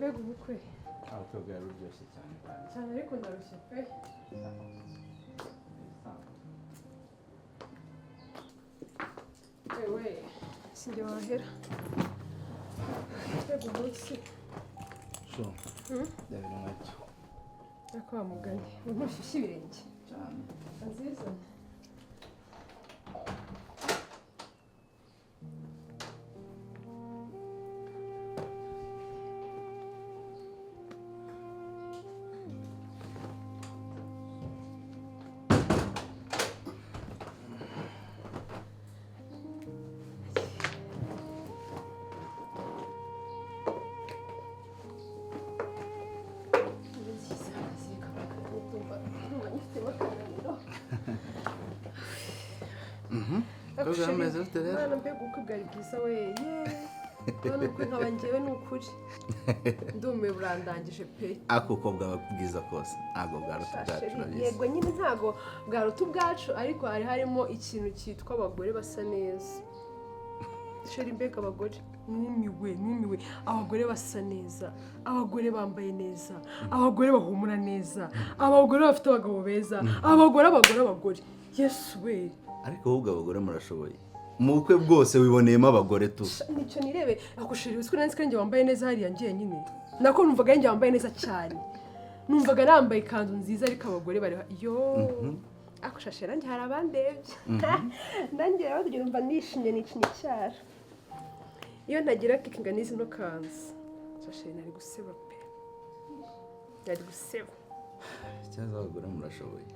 mbega ubukwe ubukwe bwari buryoshye cyane cyane ariko ndarushye pe ewe sinjye wahera mbega umunsi sho ndabira inkweto ariko wamuganye ntushyushye ibirenge cyane nziza Ameze ufite rero mwana mbega ubukwe bwari bwiza we none ubukwe nkaba njyewe ni ukuri ndumiwe burandangije pe ako uko bwaba bwiza kose ntabwo bwaruta ubwacu urabizi yego nyine ntabwo bwaruta ubwacu ariko hari harimo ikintu cyitwa abagore basa neza sheri mbega abagore numiwe abagore basa neza abagore bambaye neza abagore bahumura neza abagore bafite abagabo beza abagore yesu we ariko ahubwo abagore murashoboye mu bukwe bwose wiboneyemo abagore tu nicyo nirebe akushiriwe siko nansi kandi wambaye neza hariya ngiye nyine nako numvaga yanjye wambaye neza cyane numvaga nambaye ikanzu nziza ariko abagore bari yo akushashe nanjye hari abandebye nanjye rero tugira umva nishimye nicinye cyara iyo ntagira kikinga n'izi no kanzu shashe nari guseba pe yari guseba cyangwa abagore murashoboye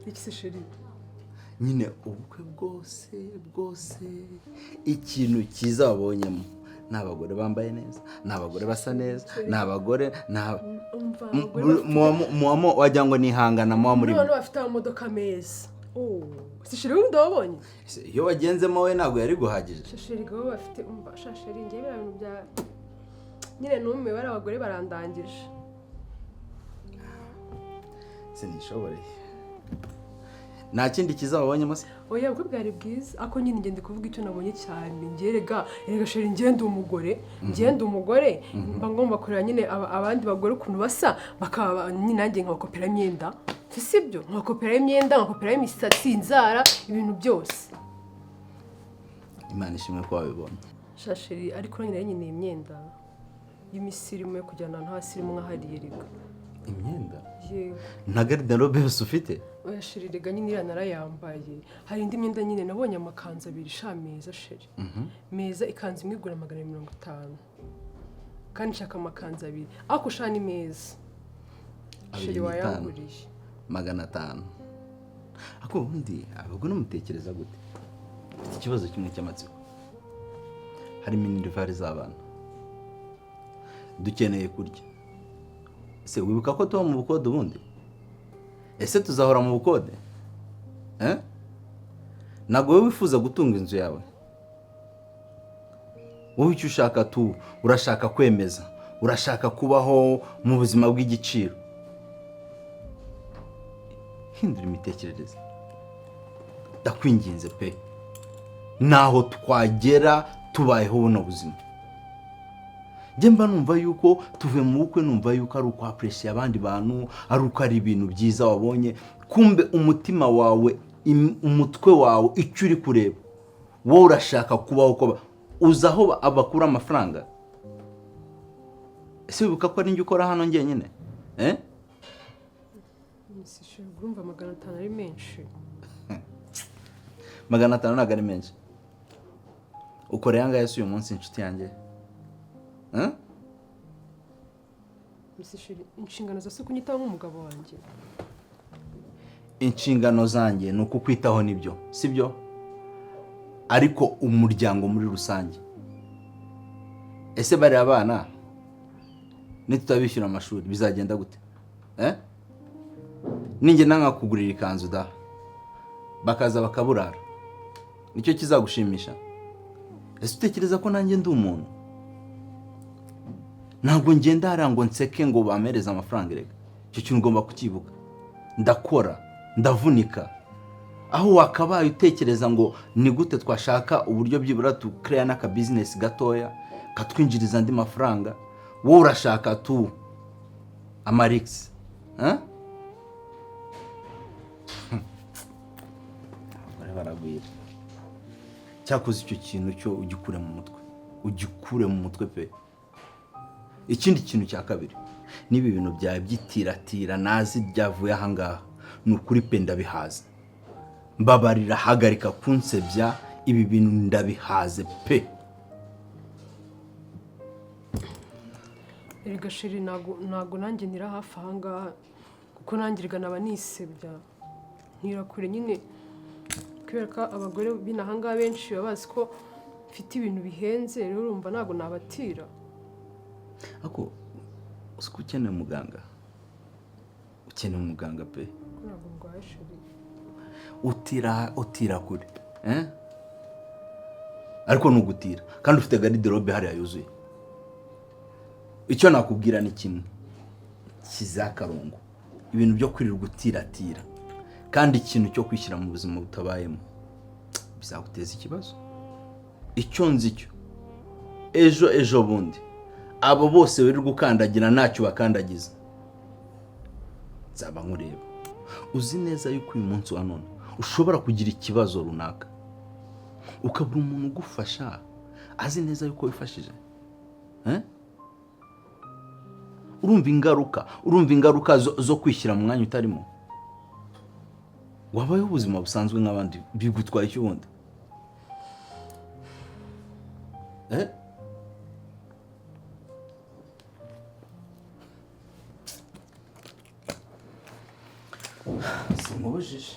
iki se sheri nyine ubukwe bwose ikintu cyiza wabonyemo ni abagore bambaye neza ni abagore basa neza ni abagore muwamo wagira ngo nihangana muwa muri none bafite amamodoka meza sishiri w'undi wabonye iyo wagenzemo we ntabwo yari guhagije shashiri gabo bafite umva shashiri ngiye bira bintu bya nyine numiwe bari abagore barandangije sinishoboreye nta kindi kizababonyemo se oya ubwo bwari bwiza ako nyine ngende kuvuga icyo nabonye cyane ngerega sheri ngende umugore mba ngomba kureba nyine abandi bagore ukuntu basa bakaba nyine nanjye nkabakopera imyenda sibyo nkakopera imyenda nkakopera imisatsi inzara ibintu byose imana ishimwe ko wabibonye shasheri ariko nyine nyine imyenda y'imisirimu yo kujyana ahantu hasirimu nk'ahariye rega imyenda yego nta garderobe yose ufite oya sheri rega nyine iriya narayambaye hari indi myenda nyine nabonye amakanzu abiri sha meza sheri meza ikanzu imwe igura 550 kandi nshaka amakanzu abiri ariko sha ni meza sheri wayanguriye 500 ako ubundi abagore mutekereza gute ufite ikibazo kimwe cy'amatsiko harimo indivare z'abana dukeneye kurya ese wibuka ko tuba mu bukode ubundi ese tuzahora mu bukode ntabwo wowe wifuza gutunga inzu yawe wowe icyo ushaka urashaka kwemeza urashaka kubaho mu buzima bw'igiciro hindura imitekerereze ndakwinginze pe naho twagera tubayeho buno buzima mba numva yuko tuvuye mu bukwe numva yuko ari uko appreciate abandi bantu ari uko ari ibintu byiza wabonye kumbe umutima wawe umutwe wawe icyo uri kureba wowe urashaka kubaho ko uzaho abakura amafaranga ese wibuka ko ari njye ukora hano njyenyine sishiri urumva 500 ari menshi 500 ntabwo ari menshi ukoreye angahe se uyu munsi inshuti yanjye sishiri inshingano zose kunyitaho nk'umugabo wanjye inshingano zanjye ni ukukwitaho nibyo sibyo ariko umuryango muri rusange ese bari abana nitutabishyura amashuri bizagenda gute ninjye nkakugurira ikanzu da bakaza bakaburara nicyo kizagushimisha ese utekereza ko nanjye ndi umuntu ntabwo ngenda hariya ngo nseke ngo bamereze amafaranga reka icyo kintu ugomba kukibuka ndakora ndavunika aho wakabaye utekereza ngo ni gute twashaka uburyo byibura tukereya n'aka business gatoya katwinjiriza andi mafaranga wowe urashaka tu amarix baragwira cyakoze icyo kintu cyo ugikure mu mutwe pe. Ikindi kintu cya kabiri nibi bintu byawe byitiratira nazi byavuye ahangaha ni ukuri pe ndabihaze. Mbabarira hagarika kunsebya, ibi bintu ndabihaze pe. Erega shiri nago nanjye nira hafi ahangaha kuko nangirwa naba nisebya ntirakure nyine kubera ko abagore b'inahangaha benshi babazi ko mfite ibintu bihenze, rero urumva nago nabatira. Ako usiko ukeneye umuganga, ukeneye umuganga pe. Ntabwo ndwaye shiri. Utira kure ariko nugutira kandi ufite garderobe hariya yuzuye. Icyo nakubwira ni kimwe kizakarongo, ibintu byo kwirirwa utiratira kandi ikintu cyo kwishyira mu buzima butabayemo bizaguteza ikibazo. Icyo nzi cyo ejo bundi abo bose bari gukandagira ntacyo bakandagiza nzaba nkureba. Uzi neza yuko uyu munsi wa none ushobora kugira ikibazo runaka ukabura umuntu ugufasha azi neza yuko wifashije. Urumva ingaruka zo kwishyira mu mwanya utarimo. Wabayeho ubuzima busanzwe nk'abandi bigutwaye icyo wundi. Simubujije.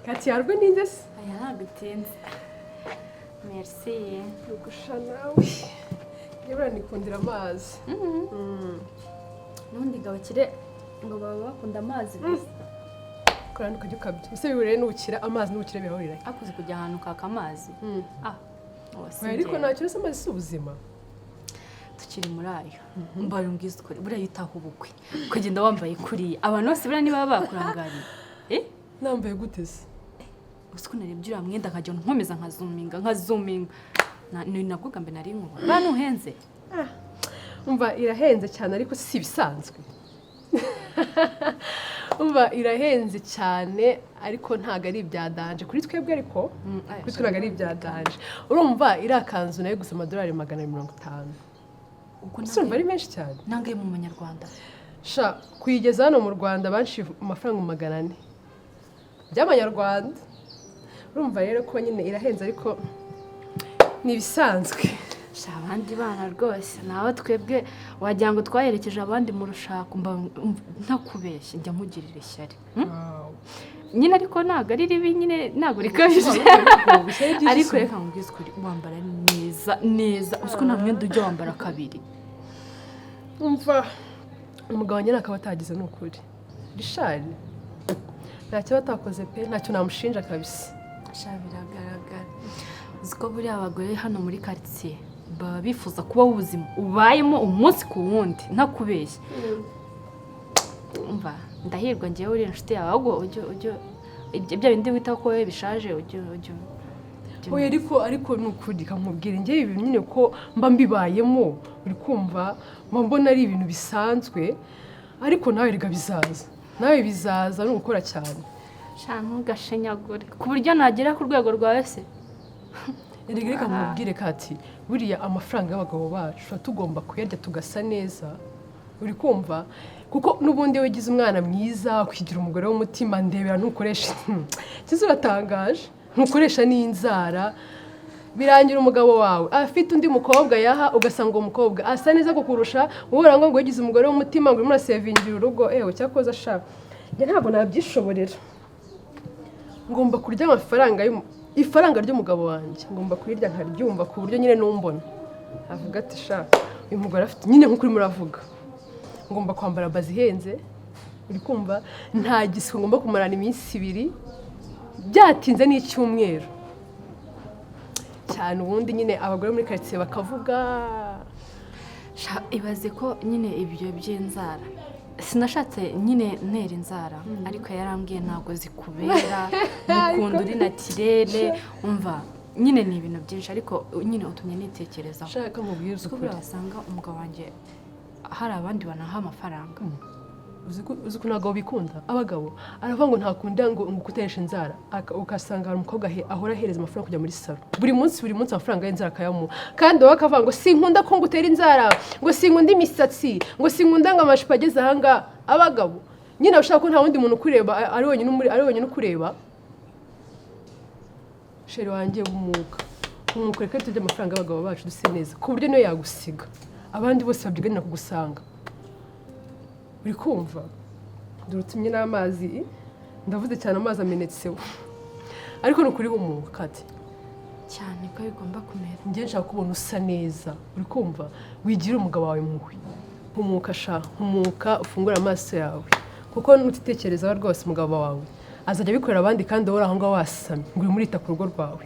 Kati yarwe ninde se? Aya nagutinze. Merci. Ugusha nawe. Yebura nikundira amazi. Nundi gabakire ngo baba bakunda amazi gusa. Kurana ukajya ukabya. Ese bibure n'ukira amazi n'ukire bihorira. Akuze kujya ahantu kaka amazi. Ariko nacyo se amazi si ubuzima. Tukiri muri ayo. Mbaye umbwiza ukuri. Buriya yitaho ubukwe. Kugenda wambaye kuriya. Abantu bose buriya niba bakurangariye. Nambaye gute se? Usiko narebye uriya mwenda nkajya nkomeza nkazuminga. Ni nabwo gambe nari nkuba. Bana uhenze. Umva irahenze cyane ariko si ibisanzwe. Umva irahenze cyane ariko ntago ari ibyadanje kuri twebwe ariko kuri twe ntago ari ibyadanje. Urumva irakanzu nayo gusa $150. Ubwo ntabwo ari menshi cyane. Nangaye mu Manyarwanda. Sha kuyigeza hano mu Rwanda banshi amafaranga $400 by'Amanyarwanda. Urumva rero ko nyine irahenze ariko ni bisanzwe. Sha abandi bana rwose naho twebwe wagira ngo twayerekeje abandi mu Rushaka ntakubeshye njya nkugirira ishyari. Nyine ariko ntago ari ribi nyine ntago rikabije. Ariko reka ngubwize ukuri wambara neza usiko nta mwenda ujya wambara kabiri. Umva umugabo nyine akaba atagize n'ukuri. Rishari ntacyo batakoze pe ntacyo namushinja kabisa. Sha biragaragara. Uziko buri abagore hano muri quartier baba bifuza kuba ubuzima ubayemo umunsi ku wundi ntakubeshye. Umva ndahirwa ngiye uri inshuti yawe ahubwo ujyo ibyo bindi wita ko we bishaje ujyo oya ariko n'ukuri kamubwira ngiye ibintu nyine ko mba mbibayemo uri kumva mbona ari ibintu bisanzwe ariko nawe riga bizaza. Nawe bizaza no gukora cyane. Sha ntugashenyagure ku buryo nagera ku rwego rwawe se. Reka mubwire Kati buriya amafaranga y'abagabo bacu tugomba kuyarya tugasa neza. Uri kumva kuko nubundi wigize umwana mwiza kwigira umugore w'umutima ndebera ntukoresha kizo uratangaje ntukoresha n'inzara birangira umugabo wawe afite undi mukobwa yaha ugasanga umukobwa asa neza kukurusha wowe ngo wigize umugore w'umutima ngo urimo savingira urugo cyakoza sha njye ntabwo nabyishoborera. Ngomba kurya amafaranga ifaranga ry'umugabo wanjye ngomba kurirya nkaryumva ku buryo nyine numbona avuga ati sha uyu mugore afite nyine nkuko uri muravuga ngomba kwambara bazi ihenze uri kumva nta gisuko ngomba kumarana iminsi 2 byatinze n'icyumweru cyane ubundi nyine abagore muri quartier bakavuga ibaze ko nyine ibyo by'inzara sinashatse nyine ntera inzara ariko yarambwiye ntabwo zikubera mukunda uri naturelle umva nyine ni ibintu byinshi ariko nyine utumye nitekerezaho shaka mubwiriza ukuri asanga umugabo wanjye hari abandi banaha amafaranga uzi ko ntabwo bikunda abagabo aravuga ngo ntakunda ngo ngutereshe inzara ukasanga hari umukobwa ahora ahereza amafaranga kujya muri salo buri munsi amafaranga y'inzara akayamuha kandi wowe akavuga ngo sinkunda ko ngutera inzara ngo sinkunda imisatsi ngo sinkunda ngo amajipo ageze ahangaha abagabo nyine bashaka ko nta wundi muntu ukureba ari wenyine ukureba sheri wanjye umwuka reka tujye amafaranga y'abagabo bacu duse neza ku buryo niyo yagusiga abandi bose babyiganira kugusanga uri kumva durutumye n'amazi ndavuze cyane amazi amenetseho ariko ni ukuri humuka kati cyane ko bigomba kumera njye nshaka kubona usa neza uri kumva wigira umugabo wawe mubi humuka ufungura amaso yawe kuko nutitekerezaho rwose umugabo wawe azajya abikorera abandi kandi wowe aho ngaho wasamye ngo uri murita ku rugo rwawe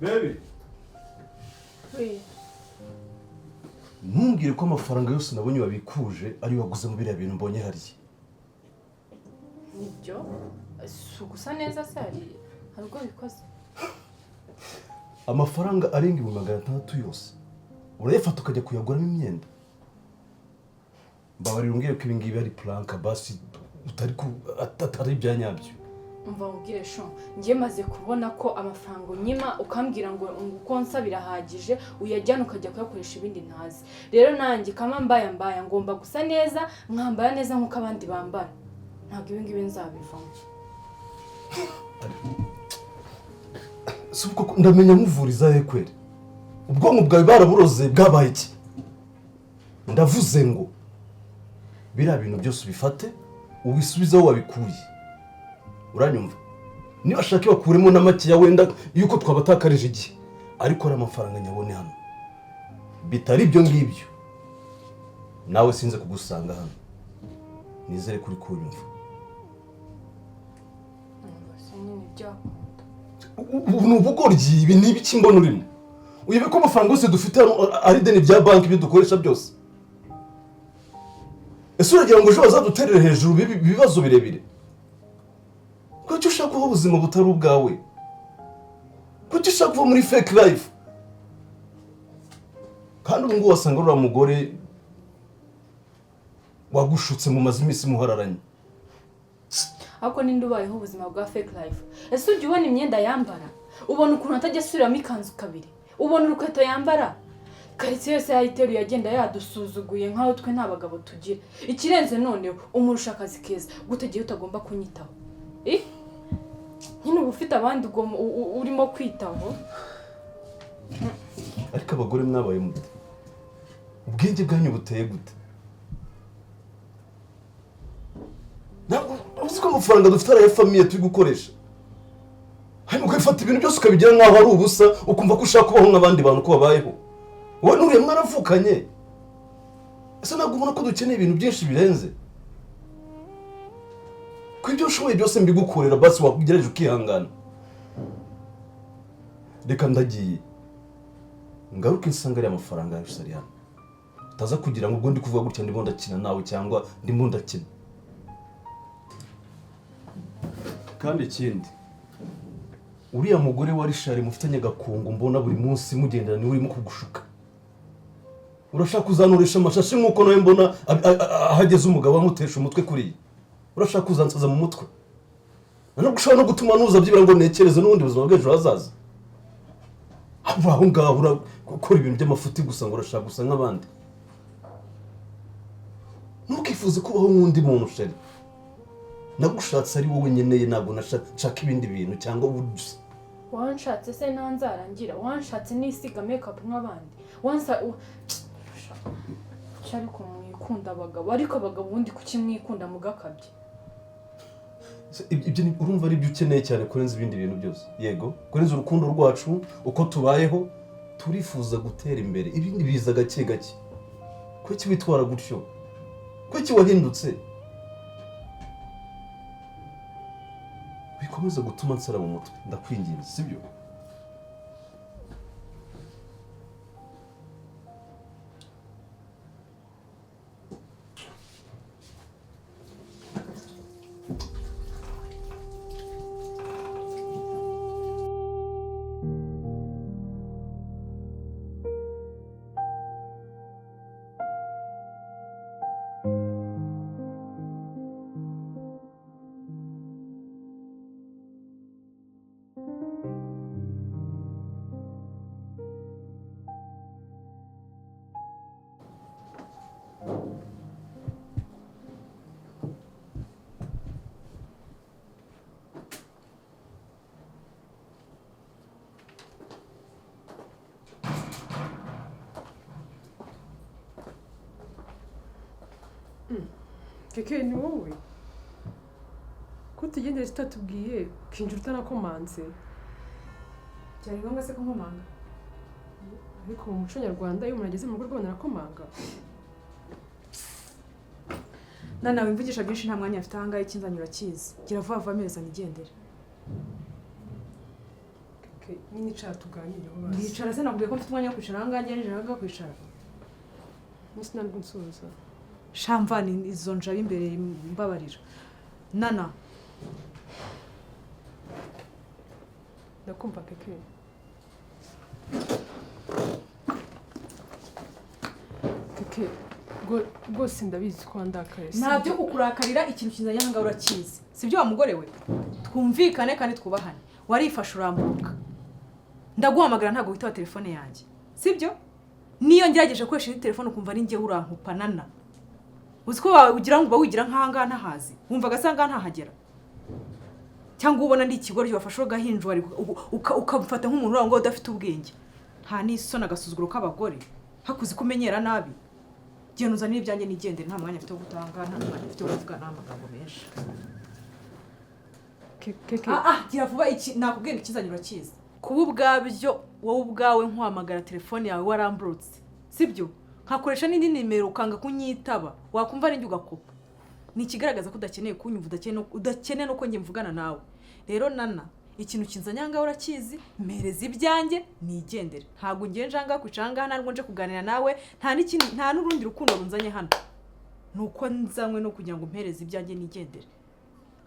Baby. Ntumbwire ko amafaranga yose nabonye wabikuje ari waguze mu biriya bintu mbonye hariya. Nibyo? Gusa neza se hari ubwo bikoze. Amafaranga arenga 600 yose. Urayafata ukajya kuyaguramo imyenda. Mbabarira umbwire ko ibingibi ari planka basi atari ibyanyabyo. Umva ubwire sho ngiye maze kubona ko amafaranga unyima ukambwira ngo uko nsa birahagije uyajyana ukajya kuyakoresha ibindi ntazi rero nanjye kama mbaya ngomba gusa neza nkambara neza nkuko abandi bambara ntabwo ibi ngibi nzabivamo suko ndamenya nkuvuriza he kwere ubwonko bwawe baraburoze bwabaye iki ndavuze ngo bira bintu byose ubifate ubisubizaho wabikuye uranyumva niba ashaka bakuremo n'amaki ya wenda yuko twabatakarije igihe ariko ari amafaranga nyabone hano bitari ibyo ngibyo nawe sinze kugusanga hano nizere kuri kunyumva ubu ubugoryi ibi ni ibiki mbona urimo uyibe ko amafaranga yose dufite hano ari deni bya banki ibyo dukoresha byose ese uragira ngo ejo bazaduterere hejuru ibibazo birebire kuki ushaka kuba ubuzima butari ubwawe kuki ushaka kuba muri fake life kandi ubu ngubu wasanga uriya mugore wagushutse mu mazi iminsi muhararanye ariko ninde ubayeho ubuzima bwa fake life ese ujya ubona imyenda yambara ubona ukuntu atajya asubiramo ikanzu kabiri ubona urukweto yambara karitsiye yose yayiteruye agenda yadusuzuguye nk'aho twe nta bagabo tugira ikirenze noneho umurusha akazi keza gutegeye utagomba kunyitaho nyine uba ufite abandi urimo kwitaho ariko abagore mwabaye mute ubwenge bwanyu buteye gute ntabwo uzi ko amafaranga dufite ari famiye turi gukoresha hanyuma ukabifata ibintu byose ukabigira nk'aho ari ubusa ukumva ko ushaka kubaho nk'abandi bantu ko babayeho wowe n'uriya mwaravukanye ese ntabwo ubona ko dukeneye ibintu byinshi birenze ko ibyo ushoboye byose mbigukorera basi wakugerageje ukihangana reka ndagiye ngaruke nsanga ari amafaranga yawe ari hano utaza kugira ngo ubwo ndi kuvuga gutya ndimo ndakina nawe cyangwa ndimo ndakina kandi ikindi uriya mugore wa Rishari mufitanye agakungu mbona buri munsi mugendana ni urimo kugushuka urashaka kuzanurisha amashashi nk'uko nawe mbona ahageze umugabo amutesha umutwe kuriya urashaka kuzansaza mu mutwe ntabwo ushobora no gutuma nuza byibura ngo nekereze n'ubundi buzima bw'ejo hazaza aho ngaho urakora ibintu by'amafuti gusa ngo urashaka gusa nk'abandi ntukifuze kubaho nk'undi muntu sheri nagushatse ari wowe nyeneye ntabwo nashaka ibindi bintu cyangwa uburyo wanshatse se ntanzarangira wanshatse nisiga makeup nk'abandi ariko mwikunda abagabo ariko abagabo ubundi kuki mwikunda mugakabye ibyo urumva ari byo ukeneye cyane kurenza ibindi bintu byose yego kurenza urukundo rwacu uko tubayeho turifuza gutera imbere ibindi biza gake gake kuki witwara gutyo kuki wahindutse bikomeza gutuma nsara mu mutwe ndakwinginze sibyo Keke ni wowe ko tugendera tutatubwiye ukinjira utanakomanze cyari ngombwa se ko nkomanga ariko mu muco nyarwanda iyo umuntu ageze mu rugo rw'abantu arakomanga nawe mvugisha byinshi nta mwanya afite ahangahe ikinzanyura kizi gira vuba vuba amezi anigendere Keke nyine icara tuganireho basi ndicara se nakubwiye ko mfite umwanya wo kwicara ahangahe ngejeje ahangahe kwicara nisi nari gunsubiza shamvani izo njabe imbere mbabarira nana ndakumva Keke Keke rwose ndabizi ko wandakaye ntabyo kukurakarira ikintu kinzanye ahangahe urakizi sibyo wa mugore we twumvikane kandi twubahane warifashe urambuka ndaguhamagara ntabwo witaba telefone yanjye sibyo niyo ngerageje gukoresha iyi telefone ukumva ari njyewe urankupa nana uzi ko ugira ngo uba wigira nk'ahangaha ntahazi wumva agasanga ntahagera cyangwa ubona ndi ikigoryi wafashe ugahinjwa ukamufata nk'umuntu uraho ngo udafite ubwenge nta n'isoni agasuzuguro k'abagore hakuzi kumenyera nabi genda uzanire ibyanjye nigendere nta mwanya afite wo gutanga nta mwanya afite wo kuvuga n'amagambo menshi Keke gira vuba iki nakubwira ikizanye urakizi kuba ubwabyo wowe ubwawe nkuhamagara telefone yawe waramburutse sibyo nkakoresha n'indi nimero ukanga kunyitaba wakumva ari njye ugakopa ni ikigaragaza ko udakeneye kunyumva udakeneye no ko njye mvugana nawe rero nana ikintu kinzanye ahangaha urakizi mpereza ibyanjye nigendere ntabwo ngiye njanga kwicara ahangaha ntabwo nje kuganira nawe nta n'urundi rukundo runzanye hano nuko nzanywe no kugira ngo mpereze ibyanjye nigendere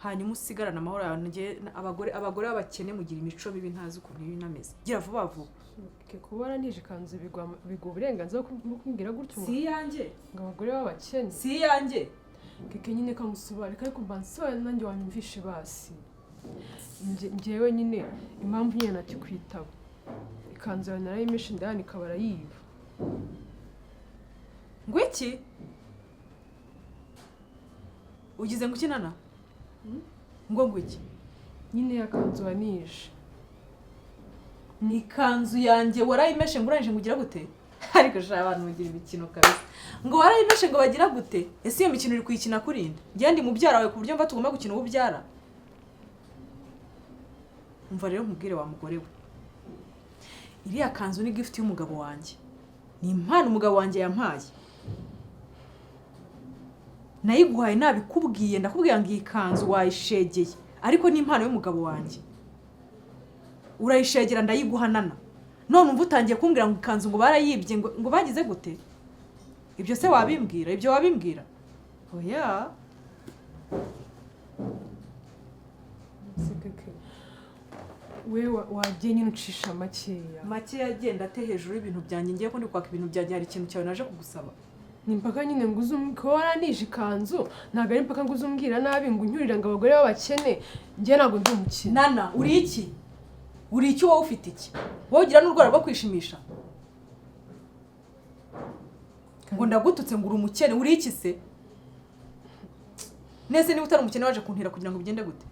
hanyuma usigarana amahoro yawe abagore b'abakene mugira imico mibi ntazi ukuntu ibi nameze gira vuba vuba kubona nije kanzu bigwa uburenganzira bwo kumbwira gutyo si yanjye ngo abagore b'abakene si yanjye Keke nyine kamusubara ariko mbansobanura nanjye wanyumvishe basi njyewe nyine impamvu nyine nati kwitaba ikanzu yawe narayimeshe ndani ikabara yiba ngo iki ugize ngo ukinana ngo iki nyine yakanzu wanishe ni kanzu yanjye warayimeshe ngo urangije ngo ugira gute ariko sha abantu mugira imikino kabisa ngo warayimeshe ngo bagira gute ese iyo mikino iri kuyikina kurinda ngiye ndi mubyara wawe ku buryo mva tugomba gukina ububyara umva rero nkubwire wa mugore we iriya kanzu ni gift y'umugabo wanjye ni impano umugabo wanjye yampaye nayiguhaye nabikubwiye ndakubwira ngo iyi kanzu wayishegeye ariko ni impano y'umugabo wanjye urayishegera ndayiguhanana none umva utangiye kumbwira ngo ikanzu ngo barayibye ngo bagize gute ibyo se wabimbwira ibyo wabimbwira oya we wagiye nyine ucisha makeya agenda ate hejuru y'ibintu byanjye ngiye ko ndi kwaka ibintu byanjye hari ikintu cyawe naje kugusaba ni mpaka nyine ngo ko waranije ikanzu ntabwo ari mpaka ngo uzumbwira nabi ngo unyurire ngo abagore b'abakene njye ntabwo ndi umukene nana uri iki uri iki wowe ufite iki wowe ugira n'urwara rwo kwishimisha ngo ndagututse ngo uri umukene uri iki se nese niba utari umukene waje kuntira kugira ngo bigende gute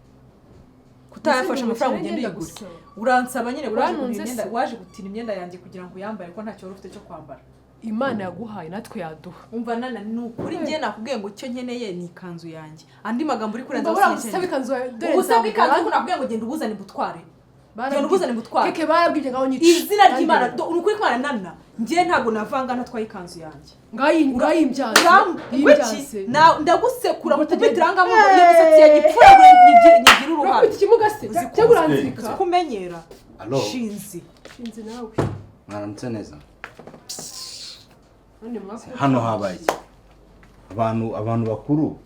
kutayafasha amafaranga ugende yigure uransaba nyine waje gutira imyenda yanjye kugira ngo uyambare ko ntacyo wari ufite cyo kwambara Imana yaguhaye natwe yaduha umva nana nukuri ngiye nakubwiye ngo icyo nkeneye ni ikanzu yanjye andi magambo uri kurenza usaba ikanzu usaba ikanzu ko nakubwiye ngo genda ubuzane mbutware genda ubuzane mbutware keke barabwije ngaho nyica izina ry'Imana ukuri kwana nana ngiye ntago navanga natwaye ikanzu yanjye ngayimbyase ndagusekura mukubitiranga mu iyo misatsi ya gipfura nyigira uruhare ikimugase cyaguranzika kumenyera shinzi nawe mwaramutse neza hano habaye abantu bakuru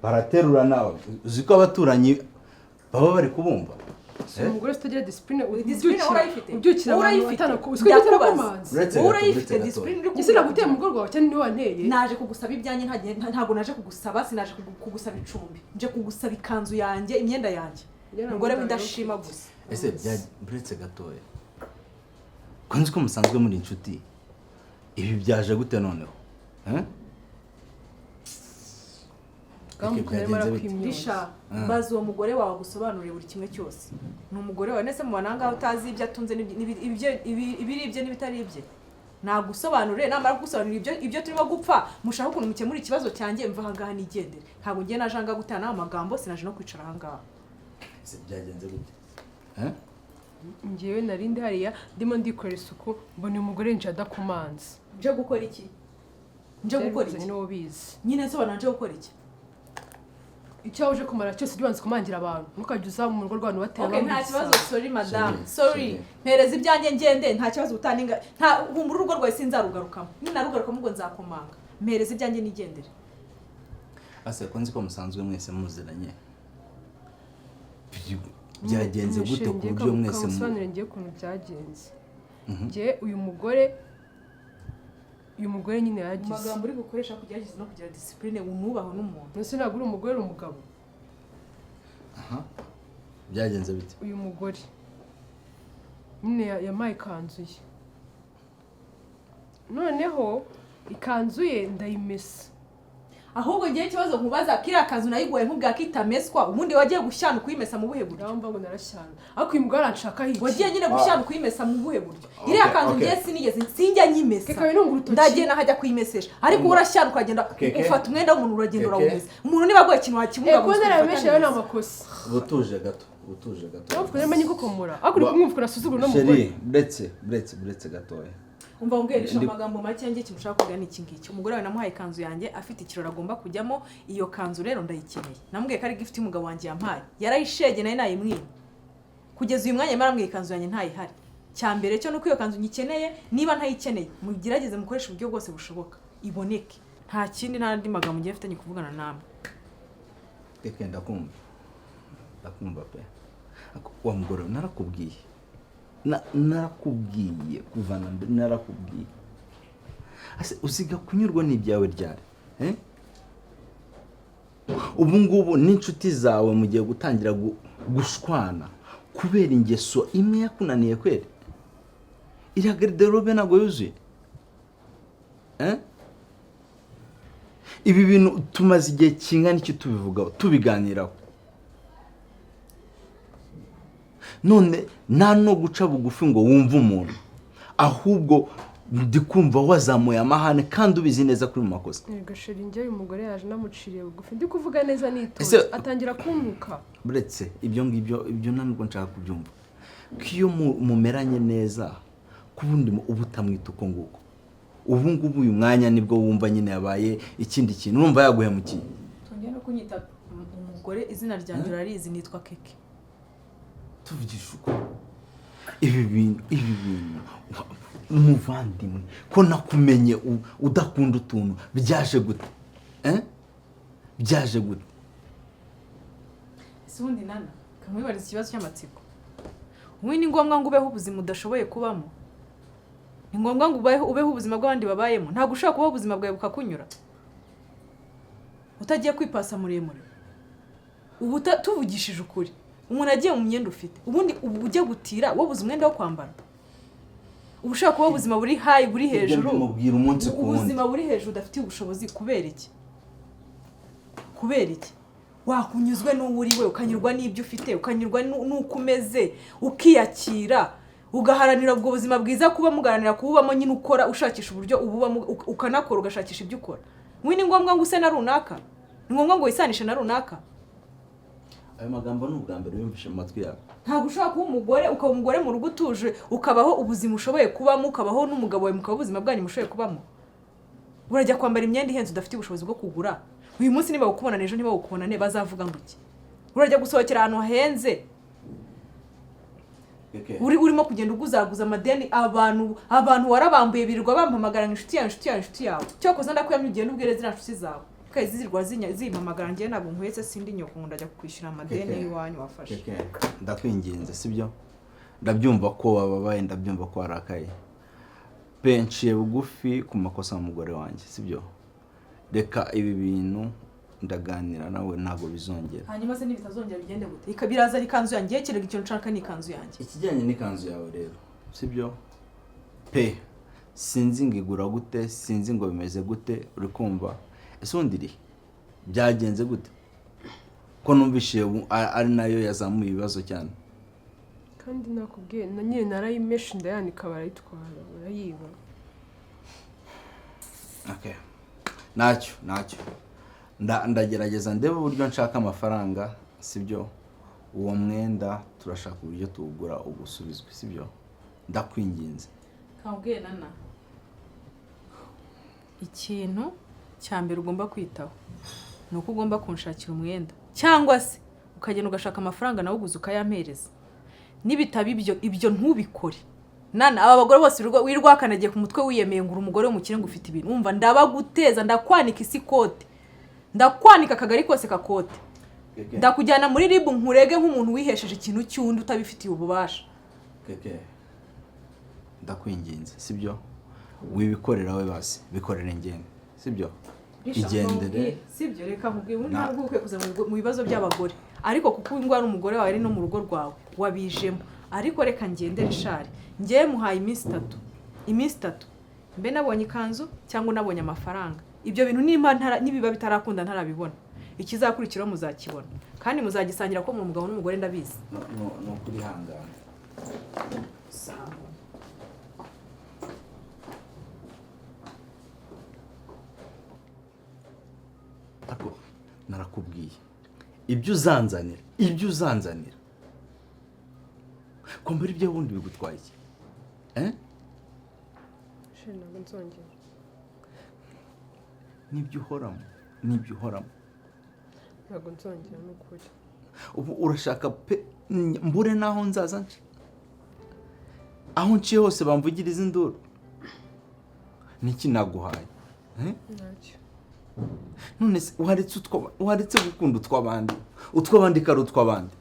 baraterurana uziko abaturanyi baba bari kubumva umugore utagira discipline urayifite ubyukira abantu batanakubuze ko ndakubaza urayifite discipline uri gutera mu rwego cyane ni wanteye naje kugusaba ibyanjye ntago naje kugusaba sinaje kugusaba icumbi nje kugusaba ikanzu yanjye imyenda yanjye umugore w'indashima gusa ese buretse gatoya kunzi ko musanzwe muri inshuti ibi byaje gute noneho Risha bazi uwo mugore wawe gusobanurira buri kimwe cyose ni umugore wawe nese mubana ngaho utazi ibyo atunze ibiri ibye n'ibitari ibye nagusobanurire namara kugusobanurira ibyo turimo gupfa mushaka ukuntu mukemura ikibazo cyanjye mva aha ngaha nigendere ntabwo ngiye naje ngaha gutana amagambo sinaje no kwicara aha ngaha byagenze gute ngewe narindi hariya ndimo ndikorera isuku mbona umugore nje adakumanza nje gukora iki nyine nsobanura nje gukora iki icyo uje kumara cyose ubanza kumangira abantu ntukajye uza mu rugo rw'abantu batera nta kibazo sorry madam sorry mpereza ibyanjye ngende nta kibazo utaninga nta humura urugo rwawe sinzarugarukamo ninarugarukamo ngo nzakomanga mpereza ibyanjye nigendere ase kunzi ko musanzwe mwese muziranye byagenze gute ku buryo mwese musobanurire ngiye ukuntu byagenze ngiye uyu mugore nyine yagize amagambo uri gukoresha kugerageza no kugira discipline unubaho n'umuntu nese ntabwo uri umugore umugabo byagenze bite uyu mugore nyine yamaye ikanzu ye noneho ikanzu ye ndayimesa ahubwo ngiye ikibazo nkubaza kiriya kanzu nayiguye nkubwira ko itameswa ubundi wagiye gushyana kuyimesa mu buhe buryo mva ngo narashyana ariko uyu mugore aranshaka hirya wagiye nyine gushyana kuyimesa mu buhe buryo iriya kanzu ngiye sinigeze sinjya nyimesa ndagiye nahajya kuyimesesha ariko urashyana ukagenda ufata umwenda w'umuntu uragenda urawumesa umuntu niba agoye ikintu wakimuga gusa ko narabesheje ni amakosa ubutuje gato ntabwo namenye ko komora ariko uri kumwumva urasuzugura n'umugore buretse gatoya umva mbwerisha amagambo make yanjye kimushaka kugira ni iki ngiki umugore wawe namuhaye ikanzu yanjye afite ikirori agomba kujyamo iyo kanzu rero ndayikeneye namubwiye ko ari gift y'umugabo wanjye yampaye yarayishege nayo nayimwima kugeza uyu mwanya marambwiye ikanzu yanjye ntayihari cyambere cyo nuko iyo kanzu nyikeneye niba ntayikeneye mugerageze mukoresha uburyo bwose bushoboka iboneke nta kindi nta ndi magambo ngiye mfitanye kuvugana namwe reka ndakumva pe wa mugore narakubwiye narakubwiye kuvana mbere narakubwiye ase usiga kunyurwa n'ibyawe ryari ubu ngubu n'inshuti zawe mugiye gutangira gushwana kubera ingeso imwe yakunaniye kwera iriya garderobe ntabwo yuzuye ibi bintu tumaze igihe kingana iki tubivugaho tubiganiraho none nta no guca bugufi ngo wumve umuntu ahubwo ndi kumva wazamuye amahane kandi ubizi neza kuri mu makosa gasheri njye uyu mugore yaje namuciriye bugufi ndi kuvuga neza nitoze atangira kuntuka buretse ibyo ngibyo ntabwo nshaka kubyumva ko iyo mumeranye neza kubundi uba utamwita uko nguko ubu ngubu uyu mwanya nibwo wumva nyine yabaye ikindi kintu urumva yaguhemukiye tongera no kunyita umugore izina ryanjye urarizi nitwa Keke tuvugisha uko ibi bintu umuvandimwe ko nakumenye udakunda utuntu byaje gute byaje gute ese ubundi nana kamwibariza ikibazo cy'amatsiko ubu ni ngombwa ngo ubeho ubuzima udashoboye kubamo ni ngombwa ngo ubeho ubuzima bw'abandi babayemo ntabwo ushobora kubaho ubuzima bwawe bukakunyura utagiye kwipasa muremure ubu tuvugishije ukuri umuntu agiye mu myenda ufite ubundi ujya gutira wabuze umwenda wo kwambara ubu ushaka kuba ubuzima buri high buri hejuru ubuzima buri hejuru udafitiye ubushobozi kubera iki wakunyuzwe n'uwo uri we ukanyurwa n'ibyo ufite ukanyurwa n'uko umeze ukiyakira ugaharanira ubwo buzima bwiza kuba mugaranira kububamo nyine ukora ushakisha uburyo ububamo ukanakora ugashakisha ibyo ukora ni ngombwa ngo use na runaka ni ngombwa ngo wisanishe na runaka. ayo magambo ni ubwa mbere yumvishe mu matwi yawe. Ntabwo ushobora kuba umugore ukaba umugore mu rugo utuje ukabaho ubuzima ushoboye kubamo ukabaho n'umugabo wawe mukaba ubuzima bwanyu mushoboye kubamo. Urajya kwambara imyenda ihenze udafite ubushobozi bwo kugura. Uyu munsi niba ukubona ejo niba ukubona bazavuga ngo iki. Urajya gusohokera ahantu hahenze urimo kugenda uguzaguza amadeni abantu warabambuye birirwa bampamagara inshuti yawe cyo koza ndakuyamye ugenda ubwire zira nshuti zawe kazi zizirwa zimpamagara ngiye ntabwo nkwese sindi nyoko ndajya kukwishyura amadeni y'iwanyu wafashe. Ndakwinginze sibyo ndabyumva ko wababaye ndabyumva ko warakaye penciye bugufi ku makosa y'umugore wanjye sibyo reka ibi bintu ndaganira nawe ntabwo bizongera. Hanyuma se nibitazongera bigende gute? Ikabiraza ari kanzu yanjye kirega ikintu nshaka ni kanzu yanjye. Ikijyanye n'ikanzu yawe rero sibyo pe sinzi ngigura gute sinzi ngo bimeze gute uri kumva ese undi byagenze gute ko numvishiye ari nayo yazamuye ibibazo cyane kandi nakubwiye na nyine narayimeshe ndayanika barayitwara barayiba. Okay nacyo ndagerageza ndebe uburyo nshaka amafaranga sibyo uwo mwenda turashaka uburyo tuwugura ubusubizwe sibyo ndakwinginze. Kambwiye nana ikintu cyambere ugomba kwitaho nuko ugomba kunshakira umwenda cyangwa se ukagenda ugashaka amafaranga nawe uguze ukayampereza nibitaba ibyo ntubikore. Nana aba bagore bose wirwakanagiye ku mutwe wiyemeye ngo umugore w'umukire ngo ufite ibintu umva ndabaguteza ndakwanika isi kote ndakwanika akagari kose kakote ndakujyana muri ribu nkurege nk'umuntu wihesheje ikintu cy'undi utabifitiye ububasha. Ndakwinginze sibyo wibikorera we basi bikorere ngende sibyo igendere sibyo reka nkubwiye ntabwo ukwiye kuza mu bibazo by'abagore ariko kuko ingwara umugore wawe ari no mu rugo rwawe wabijemo ariko reka ngende rishari ngiye muhaye iminsi 3 mbe nabonye ikanzu cyangwa nabonye amafaranga ibyo bintu nibiba bitarakunda ntarabibona ikizakurikiraho muzakibona kandi muzagisangira ko mu mugabo n'umugore ndabizi. No kuri hangana ako narakubwiye ibyo uzanzanira ko mbere ibyo wundi bigutwaye iki ntabwo nzongera nibyo uhoramo ntabwo nzongera n'ukuri ubu urashaka pe mbure naho nzaza nce aho nciye hose bamvugiriza induru niki naguhaye ntacyo none waretse gukunda utw'abandi kari utw'abandi